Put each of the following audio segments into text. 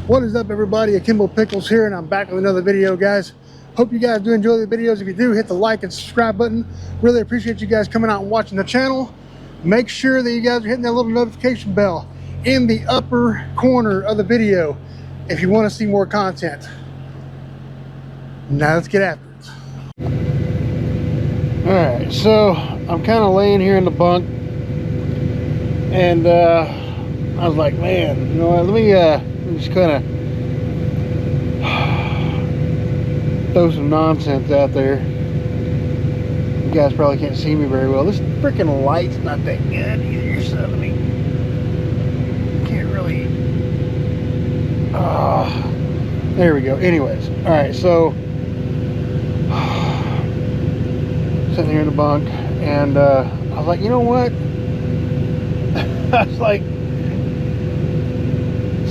What is up, everybody? Akimbo Pickles here, and I'm back with another video, guys. Hope you guys do enjoy the videos. If you do, hit the like and subscribe button. Really appreciate you guys coming out and watching the channel. Make sure that you guys are hitting that little notification bell in the upper corner of the video if you want to see more content. Now let's get after it. Alright, so I'm kind of laying here in the bunk, and I was like, man, you know what, let me just kind of throw some nonsense out there. You guys probably can't see me very well. This freaking light's not that good either, so let me, can't really, there we go. Anyways, all right, so sitting here in the bunk, and I was like, you know what, I was like,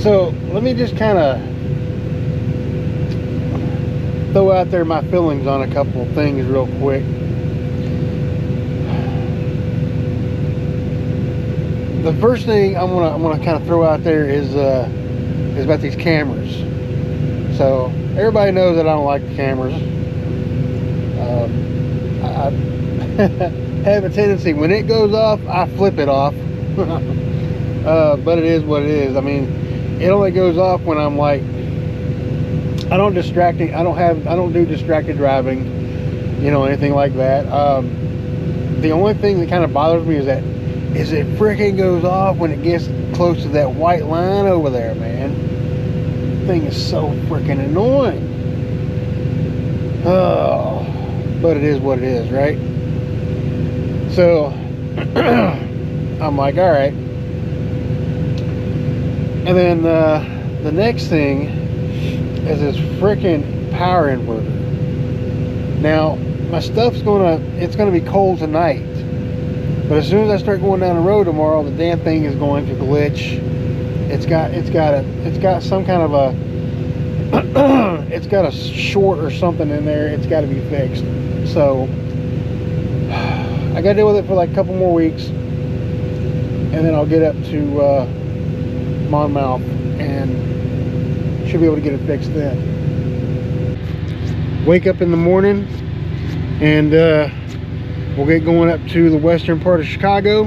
so let me just kind of throw out there my feelings on a couple of things real quick. The first thing I'm gonna kind of throw out there is about these cameras. So everybody knows that I don't like the cameras. I have a tendency, when it goes off, I flip it off. But it is what it is. I mean, it only goes off when I'm like, I don't do distracted driving, you know, anything like that. The only thing that kind of bothers me is it freaking goes off when it gets close to that white line over there, man. The thing is so freaking annoying. Oh, but it is what it is, right? So I'm like, all right. And then the next thing is this freaking power inverter. Now my stuff's it's gonna be cold tonight, but as soon as I start going down the road tomorrow, the damn thing is going to glitch. It's got some kind of a it's got a short or something in there. It's got to be fixed. So I gotta deal with it for like a couple more weeks, and then I'll get up to Monmouth and should be able to get it fixed then. Wake up in the morning, and we'll get going up to the western part of Chicago,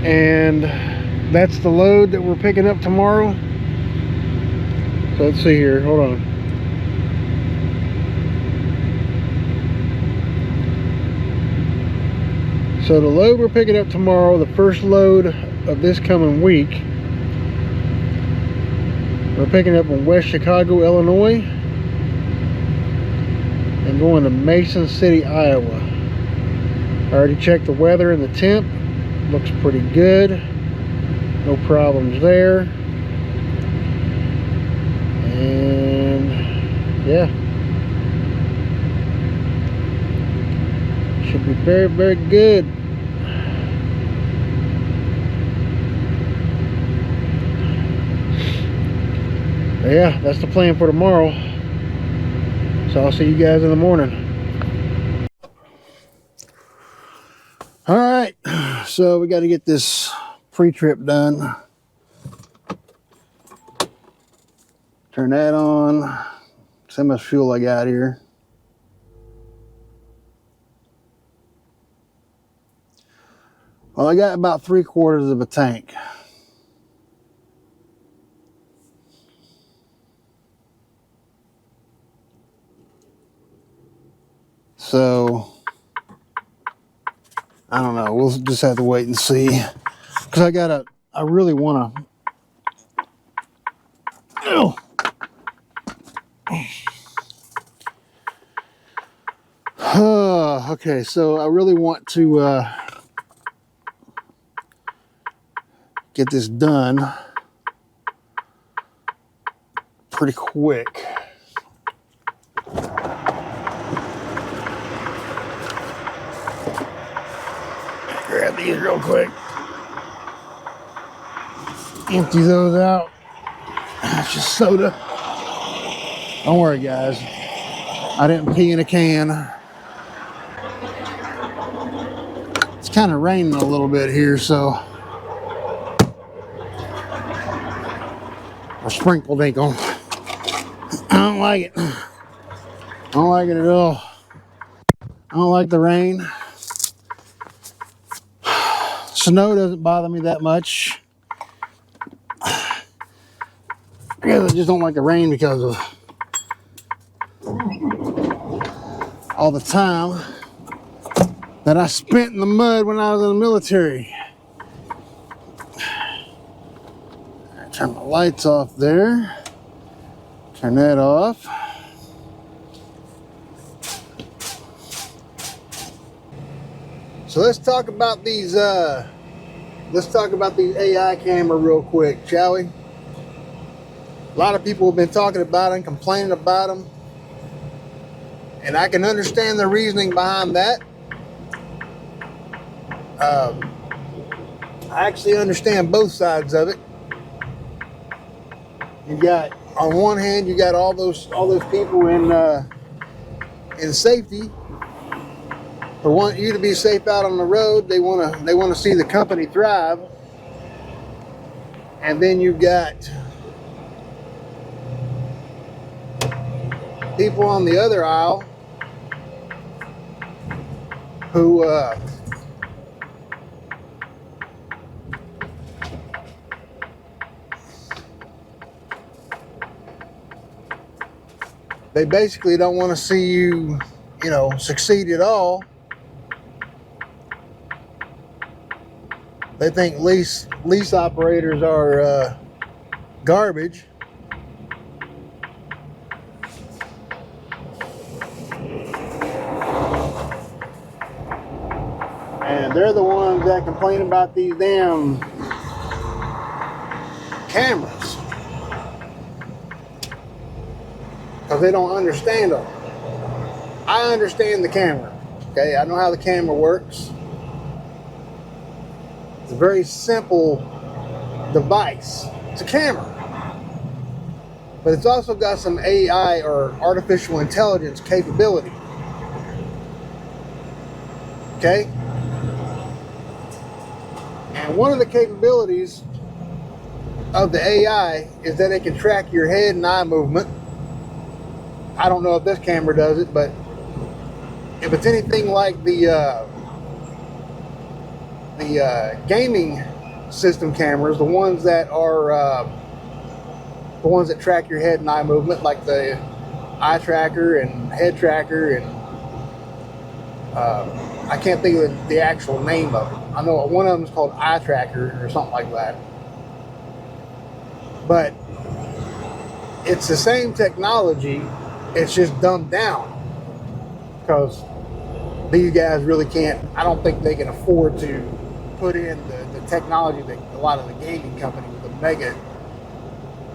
and that's the load that we're picking up tomorrow. So let's see here, hold on. So the load we're picking up tomorrow, the first load of this coming week, we're picking up in West Chicago, Illinois, and going to Mason City, Iowa. I already checked the weather and the temp. Looks pretty good. No problems there. And yeah, should be very, very good. Yeah, that's the plan for tomorrow. So I'll see you guys in the morning. All right, so we got to get this pre-trip done. Turn that on. See how much fuel I got here. Well, I got about 3/4 of a tank. So I don't know, we'll just have to wait and see, because I really want to, okay, so I really want to get this done pretty quick. Grab these real quick. Empty those out. That's just soda. Don't worry, guys. I didn't pee in a can. It's kind of raining a little bit here, so or sprinkled ink on. I don't like it. I don't like it at all. I don't like the rain. Snow doesn't bother me that much. I guess I just don't like the rain because of all the time that I spent in the mud when I was in the military. Turn the lights off there. Turn that off. So let's talk about these AI camera real quick, shall we? A lot of people have been talking about them, complaining about them, and I can understand the reasoning behind that. I actually understand both sides of it. You got, on one hand, you got all those people in safety who want you to be safe out on the road. They want to see the company thrive. And then you've got people on the other aisle who they basically don't want to see you, succeed at all. They think lease operators are garbage. And they're the ones that complain about these damn cameras. Because they don't understand them. I understand the camera. Okay, I know how the camera works. It's a very simple device. It's a camera. But it's also got some AI, or artificial intelligence, capability. Okay? And one of the capabilities of the AI is that it can track your head and eye movement. I don't know if this camera does it, but if it's anything like the gaming system cameras, the ones that are the ones that track your head and eye movement, like the eye tracker and head tracker, and I can't think of the actual name of it. I know one of them is called eye tracker or something like that. But it's the same technology. It's just dumbed down because these guys really can't. I don't think they can afford to put in the technology that a lot of the gaming companies, the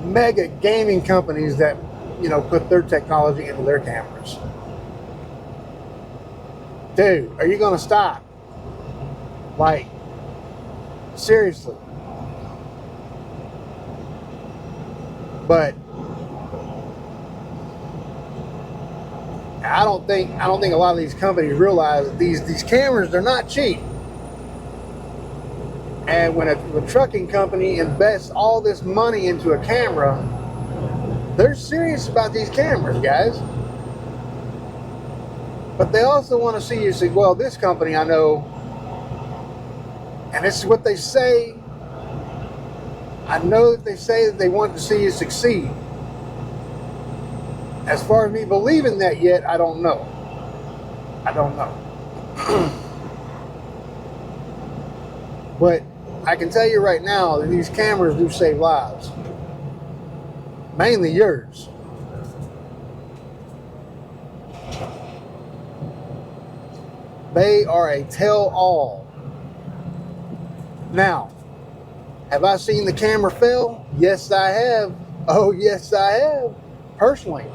mega gaming companies that put their technology into their cameras. Dude, are you gonna stop? Like, seriously. But I don't think a lot of these companies realize that these cameras, they're not cheap. And when a trucking company invests all this money into a camera, they're serious about these cameras, guys. But they also want to see you say, well, this company I know, and this is what they say. I know that they say that they want to see you succeed. As far as me believing that yet, I don't know. But I can tell you right now that these cameras do save lives. Mainly yours. They are a tell-all. Now, have I seen the camera fail? Yes, I have. Oh, yes, I have. Personally.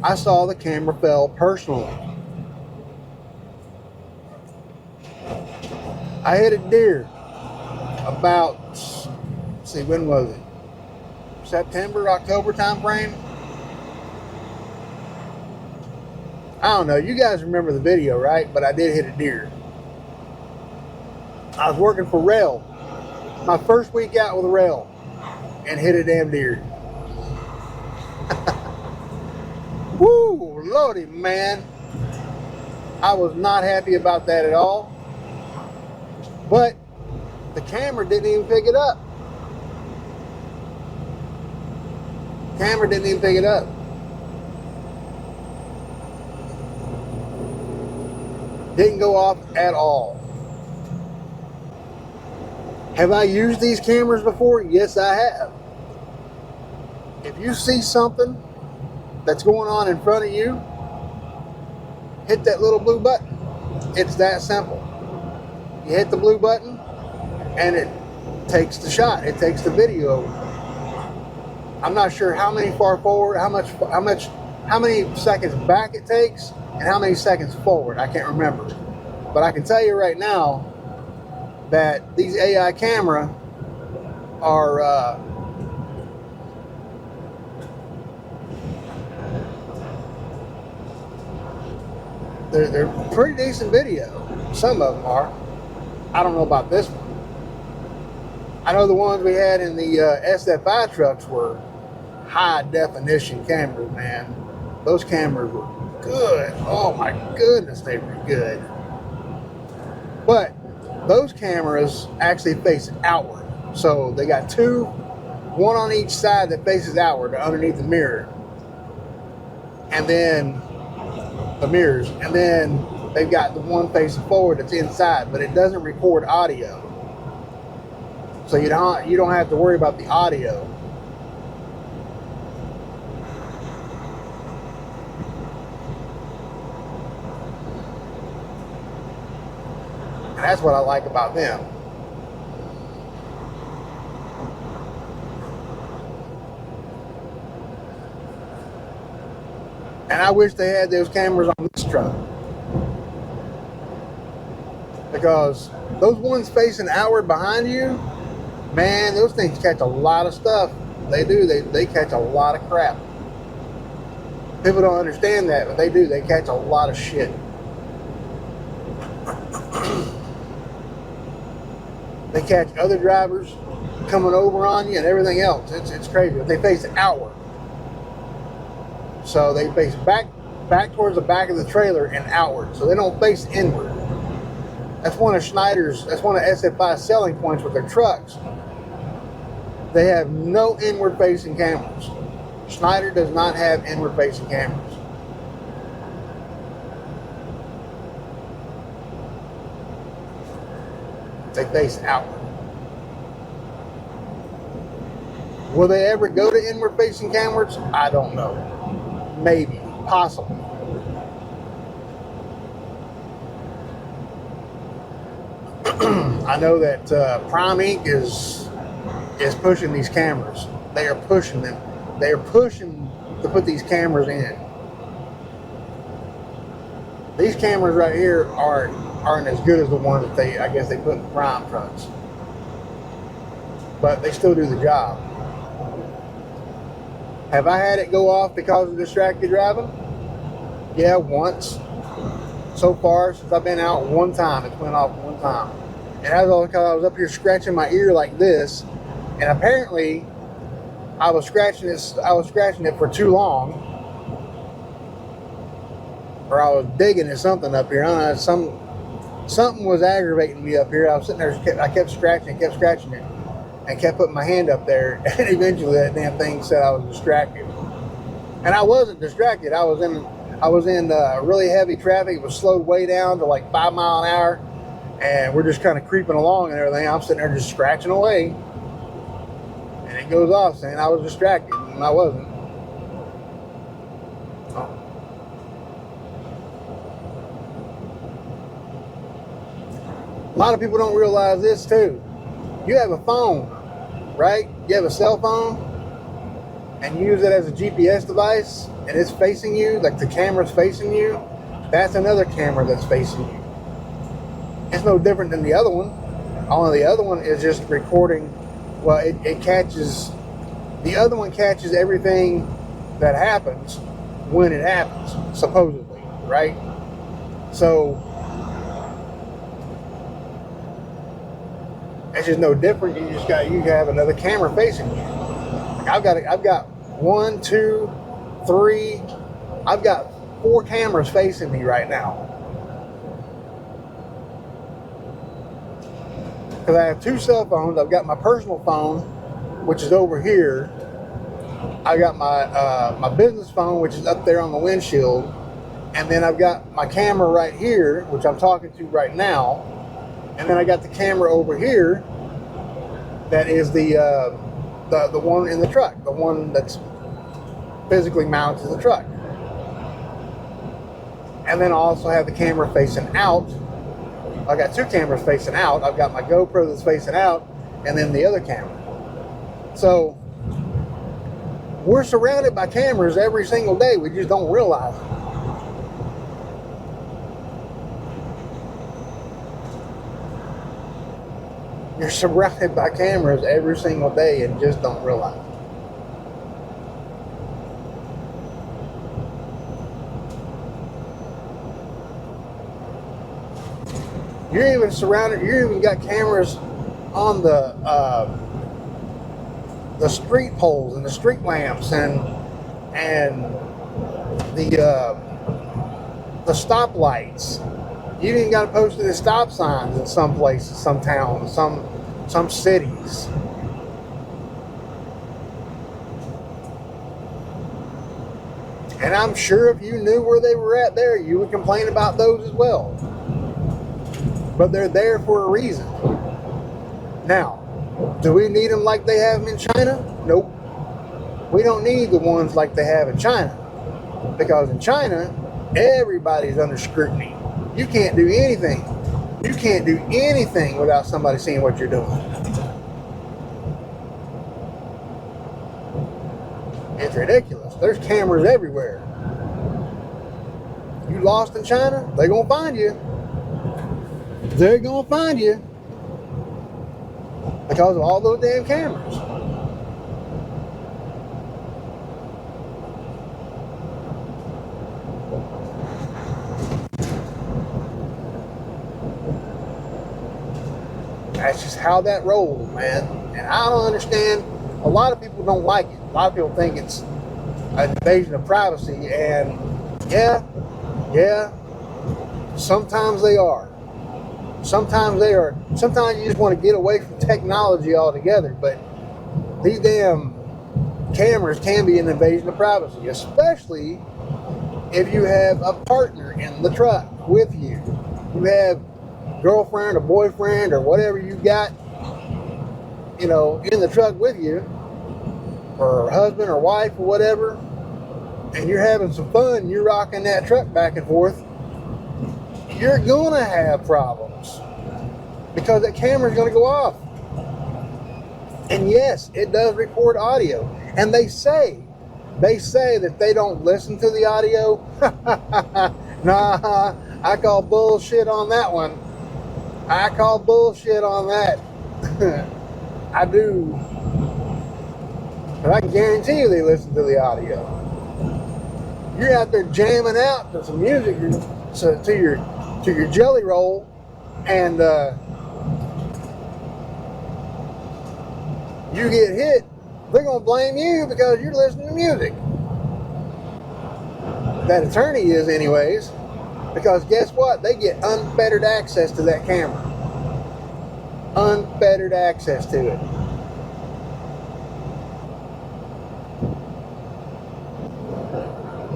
I saw the camera fail personally. I hit a deer about, let's see, when was it? September, October time frame? I don't know. You guys remember the video, right? But I did hit a deer. I was working for rail. My first week out with rail. and hit a damn deer. Woo, lordy, man. I was not happy about that at all. But the camera didn't even pick it up. Camera didn't even pick it up. Didn't go off at all. Have I used these cameras before? Yes, I have. If you see something that's going on in front of you, hit that little blue button. It's that simple. You hit the blue button and it takes the shot. It takes the video over. I'm not sure how many far forward, how many seconds back it takes, and how many seconds forward. I can't remember. But I can tell you right now that these AI camera are they're pretty decent video. Some of them are. I don't know about this one. I know the ones we had in the SFI trucks were high definition cameras, man. Those cameras were good. Oh my goodness, they were good. But those cameras actually face outward. So they got two, one on each side that faces outward underneath the mirror. And then the mirrors. And then they've got the one facing forward that's inside, but it doesn't record audio. So you don't have to worry about the audio. And that's what I like about them. And I wish they had those cameras on this truck. Because those ones facing outward behind you, man, those things catch a lot of stuff. They do. They catch a lot of crap. People don't understand that, but they do. They catch a lot of shit. They catch other drivers coming over on you and everything else. It's crazy. But they face outward. So they face back towards the back of the trailer and outward. So they don't face inward. That's one of SFI's selling points with their trucks. They have no inward facing cameras. Schneider does not have inward facing cameras. They face outward. Will they ever go to inward facing cameras? I don't know. Maybe. Possibly. I know that Prime Inc. is pushing these cameras. They are pushing them. They are pushing to put these cameras in. These cameras right here aren't as good as the ones that I guess they put in Prime trucks. But they still do the job. Have I had it go off because of distracted driving? Yeah, once. So far, since I've been out, one time. It went off one time. And that was all because I was up here scratching my ear like this. And apparently, I was scratching it for too long. Or I was digging at something up here. I don't know, something was aggravating me up here. I was sitting there, I kept scratching it. And kept putting my hand up there. And eventually that damn thing said I was distracted. And I wasn't distracted. I was in really heavy traffic. It was slowed way down to like 5 miles an hour. And we're just kind of creeping along and everything. I'm sitting there just scratching away. And it goes off saying I was distracted. And I wasn't. Oh. A lot of people don't realize this too. You have a phone, right? You have a cell phone and you use it as a GPS device and it's facing you, like the camera's facing you. That's another camera that's facing you. It's no different than the other one. Only the other one is just recording. Well, it catches, the other one catches everything that happens when it happens, supposedly, right? So it's just no different. You have another camera facing you. I've got one, two, three. I've got 4 cameras facing me right now. Because I have 2 cell phones. I've got my personal phone, which is over here. I got my business phone, which is up there on the windshield, and then I've got my camera right here, which I'm talking to right now, and then I got the camera over here. That is the one in the truck, the one that's physically mounted to the truck, and then I also have the camera facing out. I got 2 cameras facing out. I've got my GoPro that's facing out, and then the other camera. So we're surrounded by cameras every single day. We just don't realize it. You're surrounded by cameras every single day and just don't realize it. You're even surrounded. You even got cameras on the street poles and the street lamps and the stoplights. You even got posted as stop signs in some places, some towns, some cities. And I'm sure if you knew where they were at there, you would complain about those as well. But they're there for a reason. Now, do we need them like they have them in China? Nope. We don't need the ones like they have in China. Because in China, everybody's under scrutiny. You can't do anything. You can't do anything without somebody seeing what you're doing. It's ridiculous. There's cameras everywhere. You lost in China, they're going to find you. They're going to find you. Because of all those damn cameras. That's just how that rolls, man. And I don't understand. A lot of people don't like it. A lot of people think it's an invasion of privacy. And yeah, sometimes they are. Sometimes they are. Sometimes you just want to get away from technology altogether. But these damn cameras can be an invasion of privacy, especially if you have a partner in the truck with you. You have girlfriend or boyfriend or whatever you got, in the truck with you, or husband or wife or whatever, and you're having some fun, you're rocking that truck back and forth, you're gonna have problems because that camera's gonna go off. And yes, it does record audio, and they say that they don't listen to the audio. Nah, I call bullshit on that one. I call bullshit on that. I do. But I can guarantee you they listen to the audio. You're out there jamming out to some music to your jelly roll, and you get hit, they're going to blame you because you're listening to music. That attorney is anyways. Because guess what? They get unfettered access to that camera. Unfettered access to it.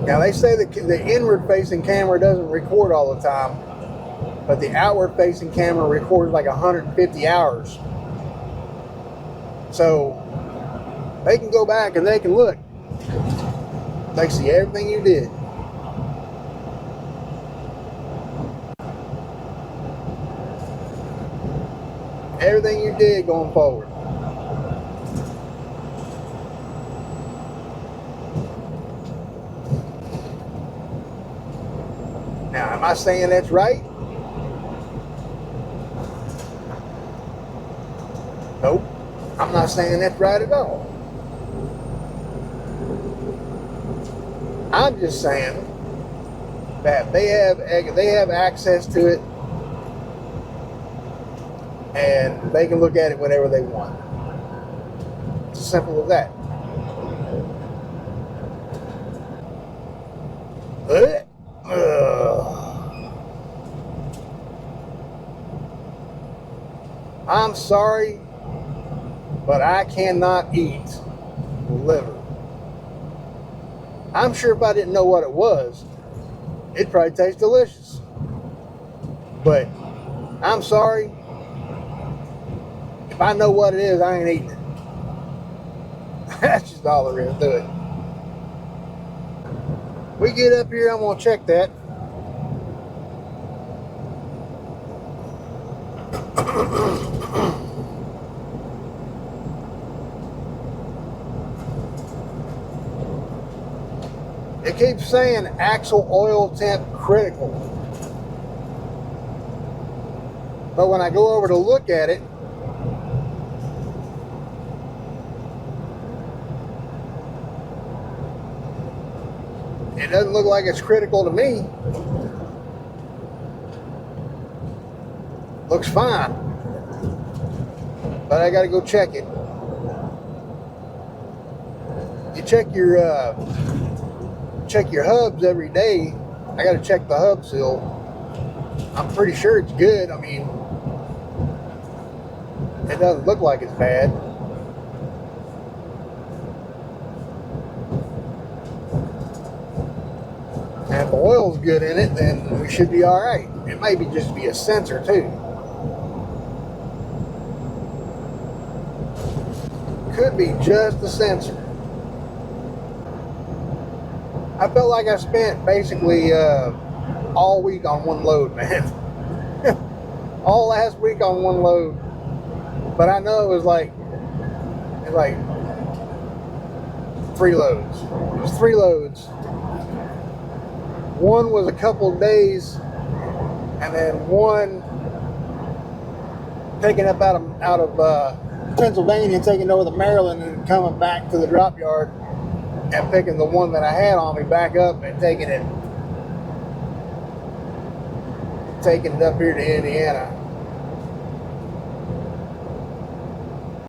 Now they say that the inward-facing camera doesn't record all the time, but the outward-facing camera records like 150 hours. So they can go back and they can look. They see everything you did. Everything you did going forward. Now, am I saying that's right? Nope. I'm not saying that's right at all. I'm just saying that they have access to it, and they can look at it whenever they want. It's as simple as that. I'm sorry, but I cannot eat liver. I'm sure if I didn't know what it was, it'd probably taste delicious. But I'm sorry, if I know what it is, I ain't eating it. That's just all there is to it. We get up here, I'm gonna check that. It keeps saying axle oil temp critical. But when I go over to look at it, it doesn't look like it's critical to me. Looks fine. But I gotta go check it. You check your hubs every day. I gotta check the hub seal. I'm pretty sure it's good. I mean, it doesn't look like it's bad. And if the oil's good in it, then we should be alright. It may just be a sensor too. Could be just a sensor. I felt like I spent basically all week on one load, man. All last week on one load. But I know it was like 3 loads. It was 3 loads. One was a couple of days, and then one taking up out of Pennsylvania, taking over to Maryland, and coming back to the drop yard and picking the one that I had on me back up and taking it up here to Indiana.